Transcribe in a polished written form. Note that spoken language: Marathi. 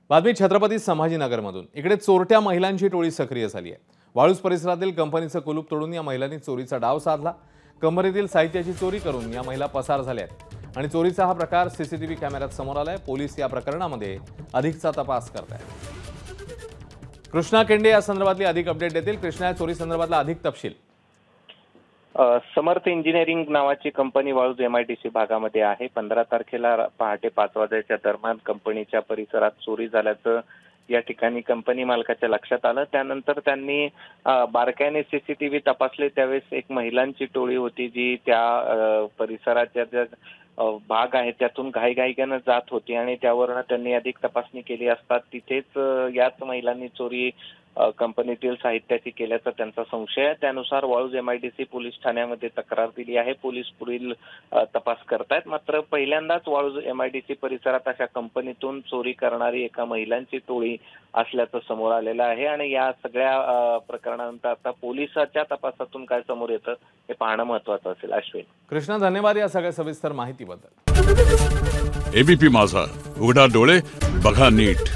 बातमी छत्रपती संभाजीनगरमधून। इकडे चोरट्या महिलांची टोळी सक्रिय झाली आहे। वाळूज परिसरातील कंपनीचं कुलूप तोडून या महिलांनी चोरीचा डाव साधला। कंपनीतील साहित्याची चोरी करून या महिला पसार झाल्या आहेत आणि चोरीचा हा प्रकार सीसीटीव्ही कॅमेऱ्यात समोर आलाय। पोलीस या प्रकरणामध्ये अधिकचा तपास करत आहेत। कृष्णा केंडे या संदर्भातली अधिक अपडेट देतील। कृष्णा, या चोरी संदर्भातला अधिक तपशील। समर्थ इंजिनिअरिंग नावाची कंपनी वाळूज MIDC भागामध्ये आहे। 15 तारखेला पहाटे 5 वाजेच्या दरम्यान कंपनीच्या परिसरात चोरी झाल्याचं या ठिकाणी कंपनी मालकाच्या लक्षात आलं। त्यानंतर त्यांनी बारकाईने सीसीटीव्ही तपासले। त्यावेळेस एक महिलांची टोळी होती जी त्या परिसराच्या ज्या भाग आहे त्यातून घाईघाईने जात होती आणि त्यावरून त्यांनी अधिक तपासणी केली असता तिथेच याच महिलांनी चोरी कंपनीतील साहित्याची केल्याचा त्यांचा संशय आहे। त्यानुसार वाळूज MIDC पोलीस ठाण्यामध्ये तक्रार दिली आहे। पोलीस पुढील तपास करतायत। मात्र पहिल्यांदाच वाळूज MIDC परिसरात अशा कंपनीतून चोरी करणारी एका महिलांची टोळी असल्याचं समोर आलेलं आहे आणि या सगळ्या प्रकरणानंतर आता पोलिसाच्या तपासातून काय समोर येतं हे पाहणं महत्त्वाचं असेल। अश्विन, कृष्णा, धन्यवाद या सगळ्या सविस्तर माहितीबद्दल। ABP माझा, उघडा डोळे बघा नीट।